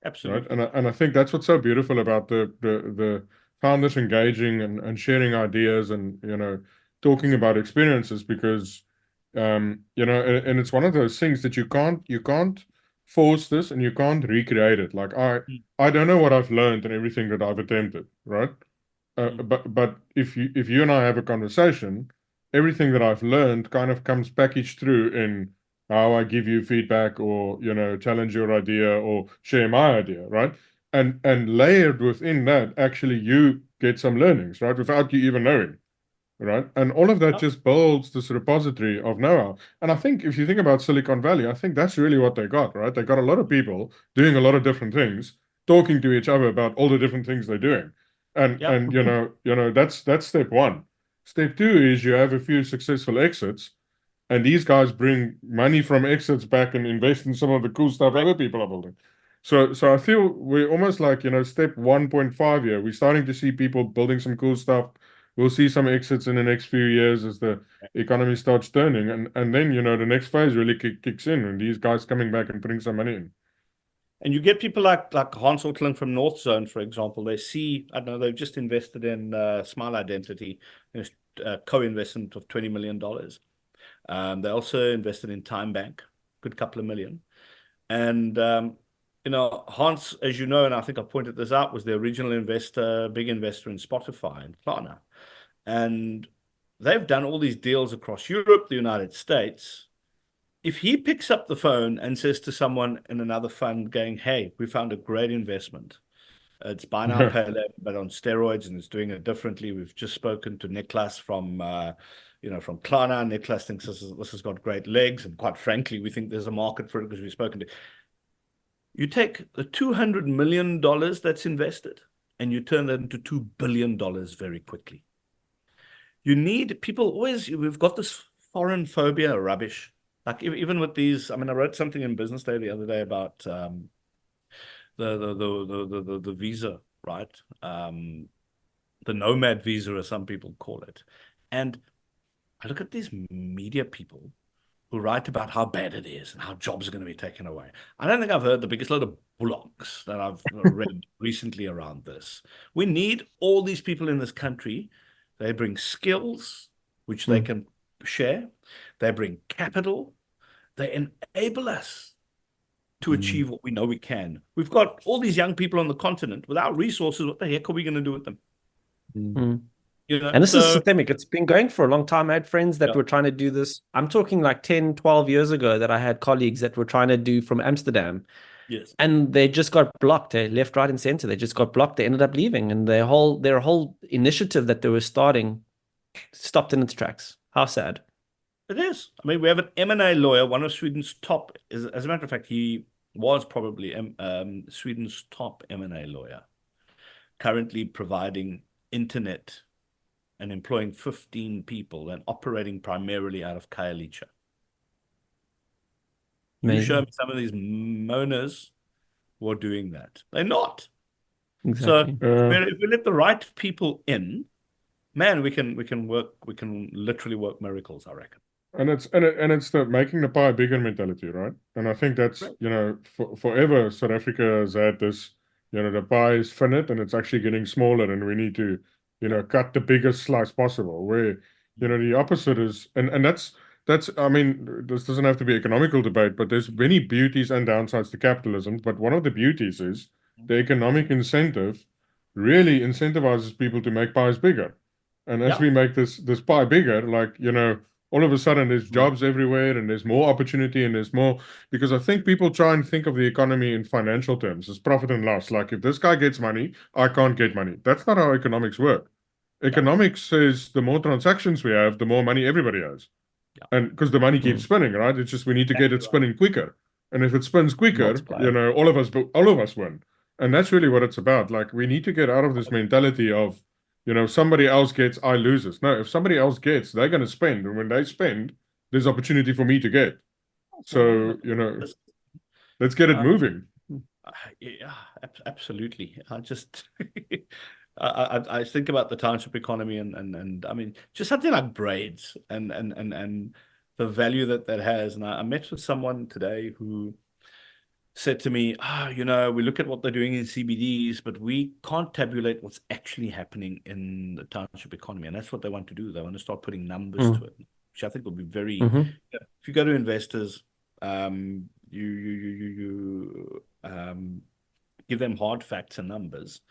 Absolutely. Right. And I think that's what's so beautiful about the founders engaging and sharing ideas and, talking about experiences because, and it's one of those things that you can't force this and you can't recreate it. Like I don't know what I've learned and everything that I've attempted. Right. But if you and I have a conversation, everything that I've learned kind of comes packaged through in how I give you feedback or challenge your idea or share my idea, right? And layered within that, actually you get some learnings, right? Without you even knowing, right? And all of that just builds this repository of know-how. And I think if you think about Silicon Valley, I think that's really what they got, right? They got a lot of people doing a lot of different things, talking to each other about all the different things they're doing. And that's step one. Step two is you have a few successful exits, and these guys bring money from exits back and invest in some of the cool stuff other people are building. So I feel we're almost like, step 1.5 here. We're starting to see people building some cool stuff. We'll see some exits in the next few years as the economy starts turning. And then, the next phase really kicks in and these guys coming back and putting some money in. And you get people like Hans Ortling from North Zone, for example. They see, I don't know, they've just invested in Smile Identity, co-investment of $20 million. They also invested in Time Bank, good couple of million. And, Hans, as you know, and I think I pointed this out, was the original investor, big investor in Spotify and Klarna. And they've done all these deals across Europe, the United States. If he picks up the phone and says to someone in another fund going, hey, we found a great investment. It's buy now, pay later, but on steroids, and it's doing it differently. We've just spoken to Niklas from Klarna. Niklas thinks this has got great legs, and quite frankly, we think there's a market for it because we've spoken to. You take the $200 million that's invested, and you turn that into $2 billion very quickly. You need people always. We've got this foreign phobia rubbish. Like even with these, I mean, I wrote something in Business Day the other day about the visa, right? The nomad visa, as some people call it. And I look at these media people who write about how bad it is and how jobs are going to be taken away. I don't think I've heard the biggest load of blogs that I've read recently around this. We need all these people in this country. They bring skills, which they can share. They bring capital. They enable us to achieve what we know we can. We've got all these young people on the continent without resources. What the heck are we going to do with them? And this is systemic. It's been going for a long time. I had friends that were trying to do this. I'm talking like 10, 12 years ago that I had colleagues that were trying to do from Amsterdam. Yes. And they just got blocked. They left, right, and center. They just got blocked. They ended up leaving. And their whole initiative that they were starting stopped in its tracks. How sad. It is. I mean, we have an M&A lawyer, one of Sweden's top, as a matter of fact, he was probably Sweden's top M&A lawyer, currently providing internet and employing 15 people and operating primarily out of Khayelitsha. You show Amazing. me some of these moaners who are doing that. They're not. So Exactly. if we let the right people in, man, we can literally work miracles, I reckon. And it's the making the pie bigger mentality, right? And I think that's, Right. forever South Africa has had this, the pie is finite and it's actually getting smaller, and we need to, Yeah. cut the biggest slice possible. Where, the opposite is, and that's I mean, this doesn't have to be economical debate, but there's many beauties and downsides to capitalism. But one of the beauties is the economic incentive really incentivizes people to make pies bigger. And as Yeah. we make this pie bigger, like, all of a sudden there's Mm. jobs everywhere and there's more opportunity and there's more, because I think people try and think of the economy in financial terms as profit and loss. Like, if this guy gets money, I can't get money. That's not how economics work. Yeah. Economics says the more transactions we have, the more money everybody has. Yeah. And because the money keeps Mm. spinning, right? It's just we need to get it Exactly right. spinning quicker. And if it spins quicker, Multiplier. all of us win. And that's really what it's about. Like, we need to get out of this mentality of, somebody else gets, I loses. No, if somebody else gets, they're going to spend. And when they spend, there's opportunity for me to get. Man, So, look, let's get it um, moving. yeah, absolutely. I just I think about the township economy and I mean just something like braids and the value that that has. And I met with someone today who said to me, we look at what they're doing in CBDs, but we can't tabulate what's actually happening in the township economy. And that's what they want to do. They want to start putting numbers to Mm. it, which I think will be very, Mm-hmm. if you go to investors, you give them hard facts and numbers,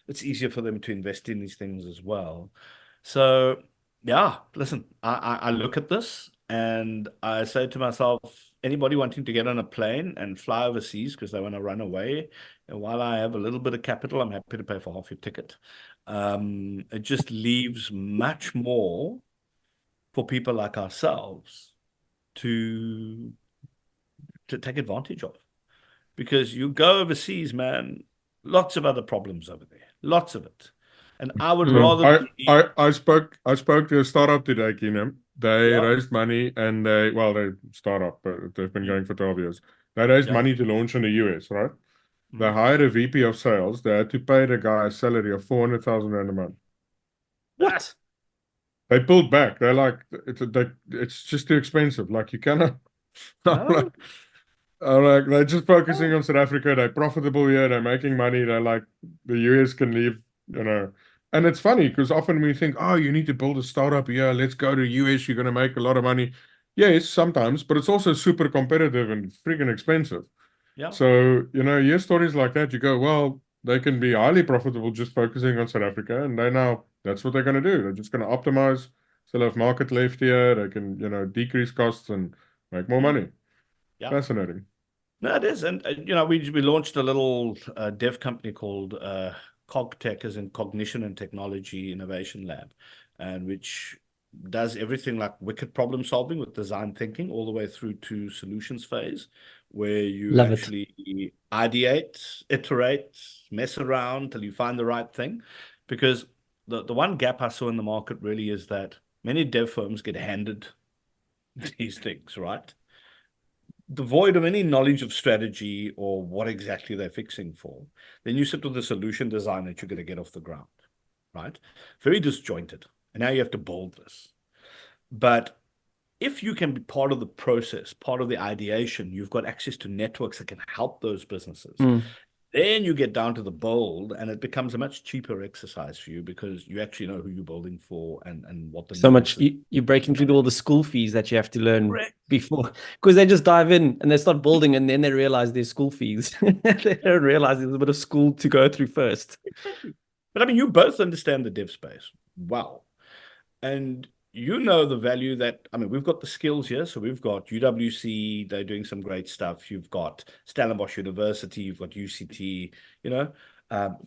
it's easier for them to invest in these things as well. So, yeah, listen, I look at this and I say to myself, anybody wanting to get on a plane and fly overseas because they want to run away, and while I have a little bit of capital, I'm happy to pay for half your ticket. It just leaves much more for people like ourselves to take advantage of. Because you go overseas, man, lots of other problems over there, lots of it. And I would Mm. rather I, be, I spoke to a startup today, Keenan. They yeah, raised money and they startup, but they've been mm, going for 12 years. They raised yeah, money to launch in the US, right? They mm, hired a VP of sales. They had to pay the guy a salary of 400,000 rand a month. ah, What? They pulled back. They're like, it's just too expensive. Like, you cannot. I'm no, like, they're just focusing no, on South Africa. They're profitable here. They're making money. They're like, the US can leave, you know. And it's funny because often we think, oh, you need to build a startup here. Let's go to US. You're going to make a lot of money. Yes, sometimes, but it's also super competitive and freaking expensive. yeah, So, hear stories like that. You go, well, they can be highly profitable just focusing on South Africa. And that's what they're going to do. They're just going to optimize. Still have market left here. They can, decrease costs and make more mm, money. yeah. Fascinating. No, it is. And, we launched a little dev company called CogTech, as in Cognition and Technology Innovation Lab, and which does everything like wicked problem solving with design thinking all the way through to solutions phase, where you Love it. actually ideate, iterate, mess around till you find the right thing. Because the one gap I saw in the market really is that many dev firms get handed these things, right? Devoid of any knowledge of strategy or what exactly they're fixing for, then you sit with a solution design that you're going to get off the ground, right? Very disjointed. And now you have to build this. But if you can be part of the process, part of the ideation, you've got access to networks that can help those businesses. Mm. Then you get down to the build, and it becomes a much cheaper exercise for you because you actually know who you're building for and what the So much nuances you're breaking through all the school fees that you have to learn are. before, because they just dive in and they start building and then they realize there's school fees. They don't realize there's a bit of school to go through first. Exactly. But I mean, you both understand the dev space well. And you know the value that, I mean, we've got the skills here. So we've got UWC, they're doing some great stuff. You've got Stellenbosch University, you've got UCT,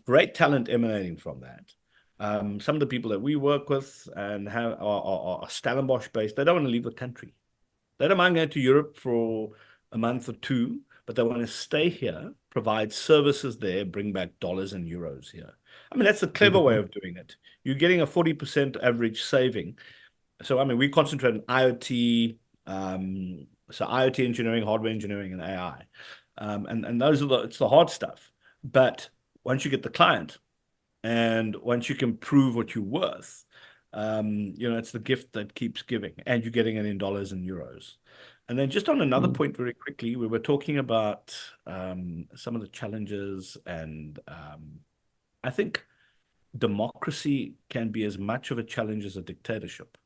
great talent emanating from that. Some of the people that we work with and are Stellenbosch based, they don't want to leave the country. They don't mind going to Europe for a month or two, but they want to stay here, provide services there, bring back dollars and euros here. I mean, that's a clever way Beautiful. of doing it. You're getting a 40% average saving. So, I mean, we concentrate on IoT, So IoT engineering, hardware engineering, and AI. And those are it's the hard stuff. But once you get the client and once you can prove what you're worth, it's the gift that keeps giving, and you're getting it in dollars and euros. And then just on another point very quickly, we were talking about some of the challenges, and I think democracy can be as much of a challenge as a dictatorship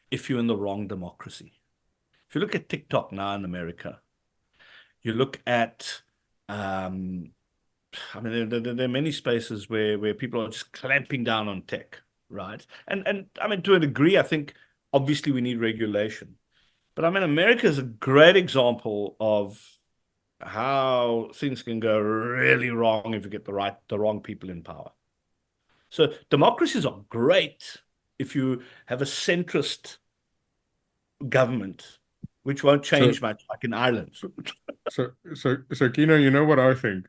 if you're in the wrong democracy. If you look at TikTok now in America, you look at, I mean, there are many spaces where people are just clamping down on tech, right? And I mean, to a degree, I think obviously we need regulation. But I mean, America is a great example of how things can go really wrong if you get the wrong people in power. So democracies are great if you have a centrist government, which won't So, change much, like in Ireland. so, Kieno, you know what I think?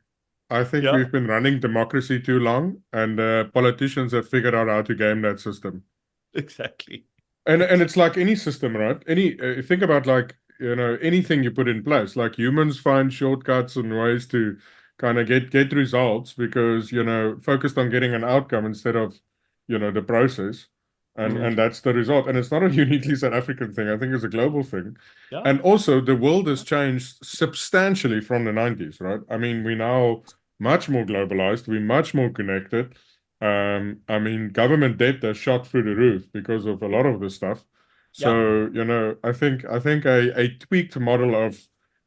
I think Yeah, we've been running democracy too long, and politicians have figured out how to game that system. exactly. And it's like any system, right? Think about like, anything you put in place. Like humans find shortcuts and ways to kind of get results because, focused on getting an outcome instead of, the process. And that's the result. And it's not a uniquely South African thing. I think it's a global thing. Yeah. And also the world has changed substantially from the 90s, right? I mean, we're now much more globalized, we're much more connected. I mean, government debt has shot through the roof because of a lot of this stuff. Yeah. So, I think a tweaked model of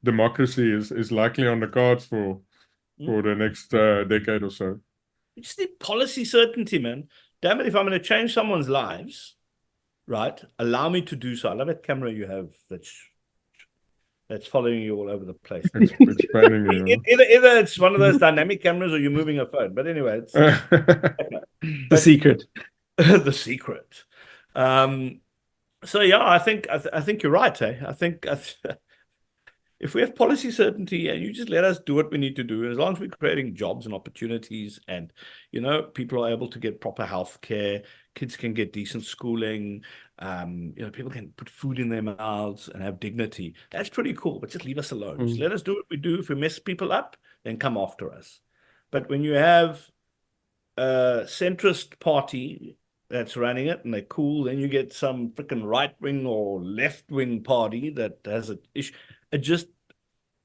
democracy is likely on the cards Mm. for the next decade or so. You just need policy certainty, man. Damn it, if I'm going to change someone's lives, right? Allow me to do so. I love that camera you have that's following you all over the place. It's fanning you. Either it's one of those dynamic cameras or you're moving a phone. But anyway, it's The secret. the secret. So yeah, I think you're right. I think if we have policy certainty and you just let us do what we need to do, as long as we're creating jobs and opportunities, and people are able to get proper health care, kids can get decent schooling, people can put food in their mouths and have dignity. That's pretty cool. But just leave us alone. Just let us do what we do. If we mess people up, then come after us. But when you have a centrist party that's running it and they're cool, then you get some freaking right wing or left wing party that has an issue. It just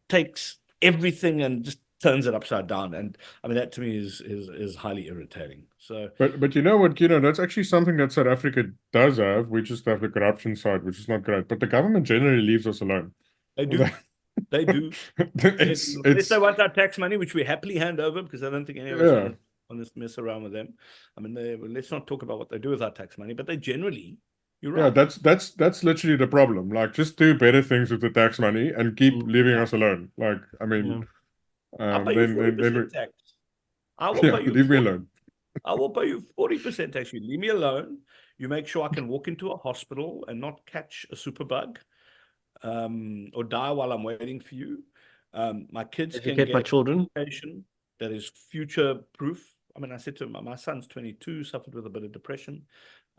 takes everything and just turns it upside down. And I mean, that to me is highly irritating. So, But you know what, that's actually something that South Africa does have. We just have the corruption side, which is not great. But the government generally leaves us alone. they do. They do. It's Unless they want our tax money, which we happily hand over, because I don't think any of us want to mess around with them. I mean, let's not talk about what they do with our tax money, but they generally, you're right. That's literally the problem. Like, just do better things with the tax money and keep leaving us alone. Like, I mean, I'll pay you 40% tax. I will pay you leave me alone. I will pay you 40% tax. You leave me alone. You make sure I can walk into a hospital and not catch a superbug, or die while I'm waiting for you. My kids can Educate my children. education that is future proof. I mean, I said to him, my son's 22, suffered with a bit of depression.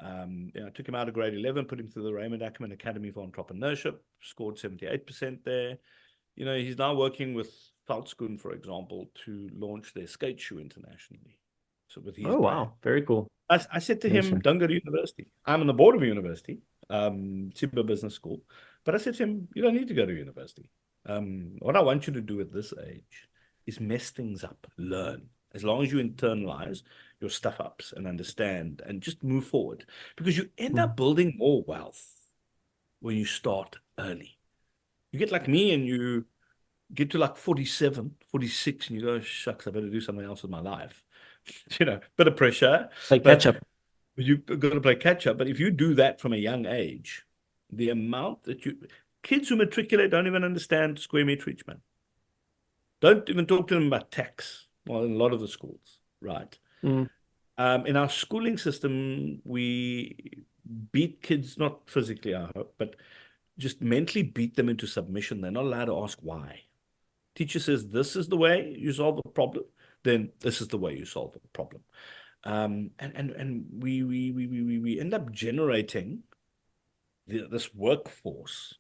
I took him out of grade 11, put him through the Raymond Ackerman Academy for Entrepreneurship, scored 78% there. He's now working with Veldskoen, for example, to launch their skate shoe internationally. So with his Oh, wow. Very cool. I said to him, don't go to university. I'm on the board of a university, Tiba Business School. But I said to him, you don't need to go to university. What I want you to do at this age is mess things up, learn. As long as you internalize your stuff ups and understand and just move forward. Because you end up building more wealth when you start early. You get like me and you get to like 47, 46, and you go, shucks, I better do something else with my life. Bit of pressure. Like catch up. You've got to play catch up. But if you do that from a young age, the amount that kids who matriculate don't even understand square meterage, man. Don't even talk to them about tax. Well, in a lot of the schools, right? In our schooling system, we beat kids, not physically, I hope, but just mentally beat them into submission. They're not allowed to ask why. Teacher says, this is the way you solve a problem, then this is the way you solve the problem. And we end up generating this workforce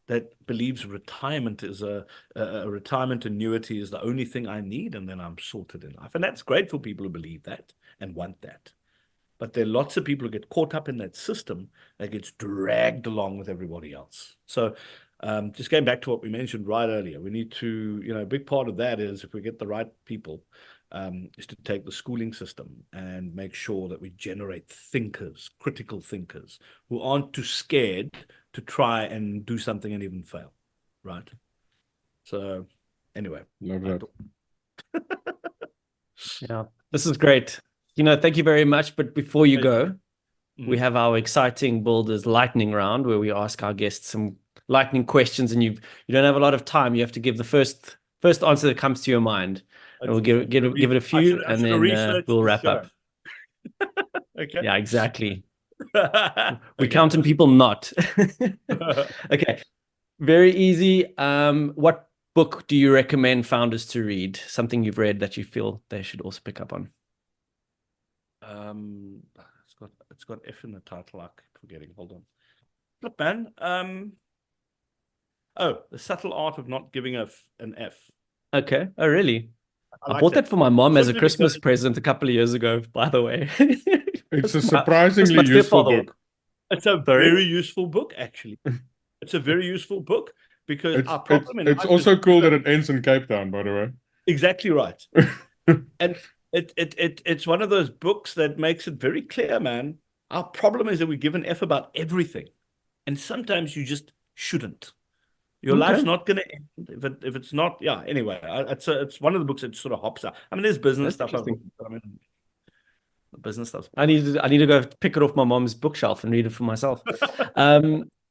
that believes retirement is a retirement annuity is the only thing I need, and then I'm sorted in life. And that's great for people who believe that and want that. But there are lots of people who get caught up in that system that gets dragged along with everybody else. So just going back to what we mentioned right earlier, we need to, a big part of that is if we get the right people, is to take the schooling system and make sure that we generate thinkers, critical thinkers, who aren't too scared to try and do something and even fail, right? So anyway. Love that. Yeah, this is great. Thank you very much. But before you go, we have our exciting Builders lightning round where we ask our guests some lightning questions, and you don't have a lot of time. You have to give the first answer that comes to your mind. And we'll give it a few, and then we'll wrap up. Okay. Yeah, exactly. We count on people not. Okay. Very easy. What book do you recommend founders to read? Something you've read that you feel they should also pick up on? It's got F in the title. I keep forgetting. Hold on. Look, man. The Subtle Art of Not Giving an F. Okay. Oh, really? I like bought that for my mom as a Christmas because present a couple of years ago, by the way. It's a surprisingly useful book. It's a very useful book, actually. It's a very useful book because our problem in life it's also cool that it ends in Cape Town, by the way. Exactly right. And it's one of those books that makes it very clear, man. Our problem is that we give an F about everything. And sometimes you just shouldn't. Your life's not going to end if it's not. Yeah. Anyway, it's one of the books that sort of hops out. I mean, there's business stuff. Business stuff. I need to go pick it off my mom's bookshelf and read it for myself.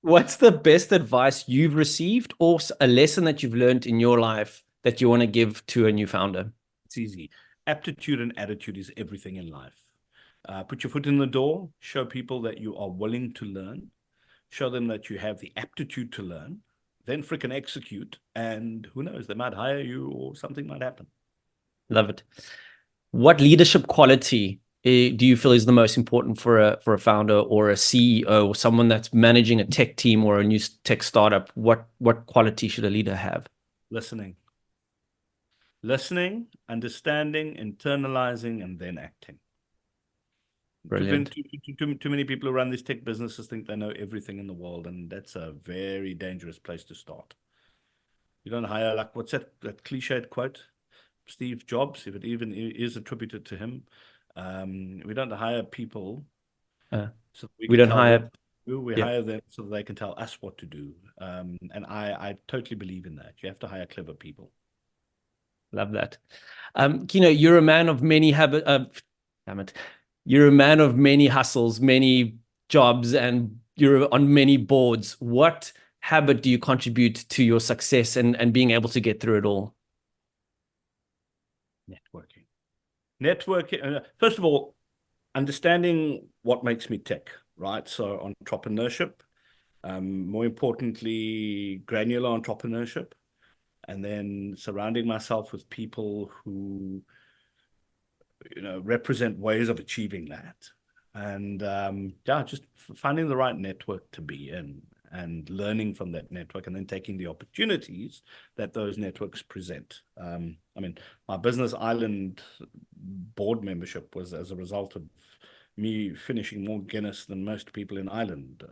What's the best advice you've received, or a lesson that you've learned in your life that you want to give to a new founder? It's easy. Aptitude and attitude is everything in life. Put your foot in the door. Show people that you are willing to learn. Show them that you have the aptitude to learn. Then freaking execute, and who knows, they might hire you or something might happen. Love it. What leadership quality do you feel is the most important for a founder or a CEO or someone that's managing a tech team or a new tech startup? What quality should a leader have? Listening, understanding, internalizing, and then acting. Brilliant. Too many people who run these tech businesses think they know everything in the world, and that's a very dangerous place to start. You don't hire, like, what's that cliched quote? Steve Jobs, if it even is attributed to him. We don't hire people. So we don't hire. We hire them so that they can tell us what to do. And I totally believe in that. You have to hire clever people. Love that. Kieno, you're a man of many You're a man of many hustles, many jobs, and you're on many boards. What habit do you contribute to your success and being able to get through it all? Networking. First of all, understanding what makes me tick, right? So entrepreneurship, more importantly, granular entrepreneurship, and then surrounding myself with people who represent ways of achieving that. And just finding the right network to be in and learning from that network and then taking the opportunities that those networks present. I mean, my Business Island board membership was as a result of me finishing more Guinness than most people in Ireland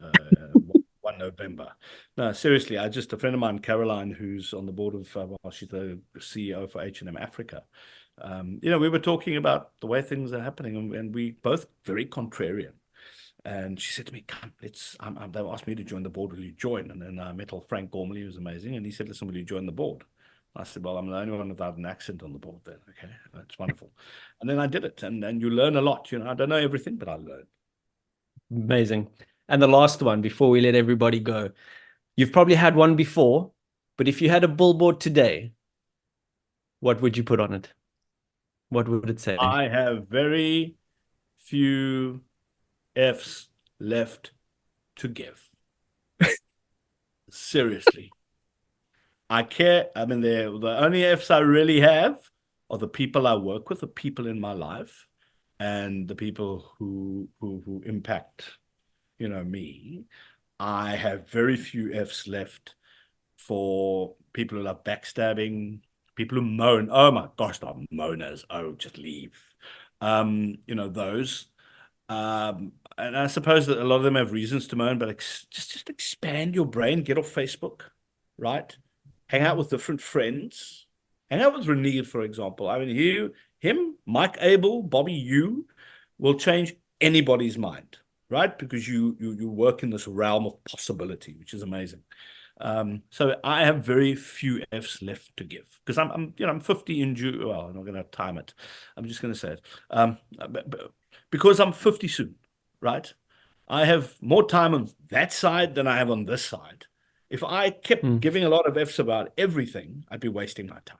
1 November. No, seriously, a friend of mine, Caroline, who's on the board of, she's the CEO for H&M Africa. We were talking about the way things are happening, and we both very contrarian. And she said to me, "Come, they asked me to join the board. Will you join?" And then I met Frank Gormley, who was amazing. And he said, "Listen, will you join the board?" I said, "Well, I'm the only one without an accent on the board then." Okay, that's wonderful. And then I did it. And you learn a lot. I don't know everything, but I learned. Amazing. And the last one, before we let everybody go, you've probably had one before, but if you had a billboard today, what would you put on it? What would it say? I have very few F's left to give. Seriously. I care. I mean, the only F's I really have are the people I work with, the people in my life, and the people who impact, me. I have very few F's left for people who love backstabbing, people who moan. Oh my gosh, the moaners. Oh, just leave. Those. And I suppose that a lot of them have reasons to moan, but just expand your brain, get off Facebook, right? Hang out with different friends. Hang out with Renier, for example. I mean, him, Mike Abel, Bobby, you will change anybody's mind, right? Because you work in this realm of possibility, which is amazing. So I have very few F's left to give because I'm 50 in June. Well, I'm not going to time it. I'm just going to say it. Because I'm 50 soon, right? I have more time on that side than I have on this side. If I kept giving a lot of F's about everything, I'd be wasting my time.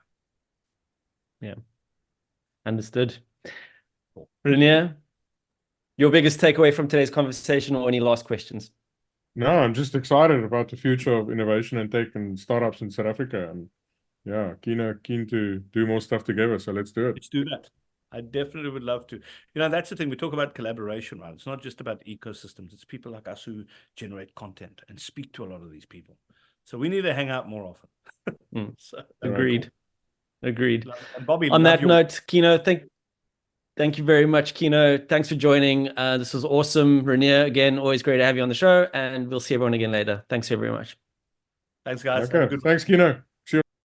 Yeah. Understood. Renier, your biggest takeaway from today's conversation or any last questions? No, I'm just excited about the future of innovation and tech and startups in South Africa. And yeah, keen to do more stuff together. So let's do it. Let's do that. I definitely would love to. That's the thing. We talk about collaboration, right? It's not just about ecosystems. It's people like us who generate content and speak to a lot of these people. So we need to hang out more often. So, Agreed. Cool. Agreed. And Bobby, on that note, Kieno, thank you very much, Kieno. Thanks for joining. This was awesome. Renier, again, always great to have you on the show, and we'll see everyone again later. Thanks very much. Thanks, guys. Okay. Thanks, Kieno.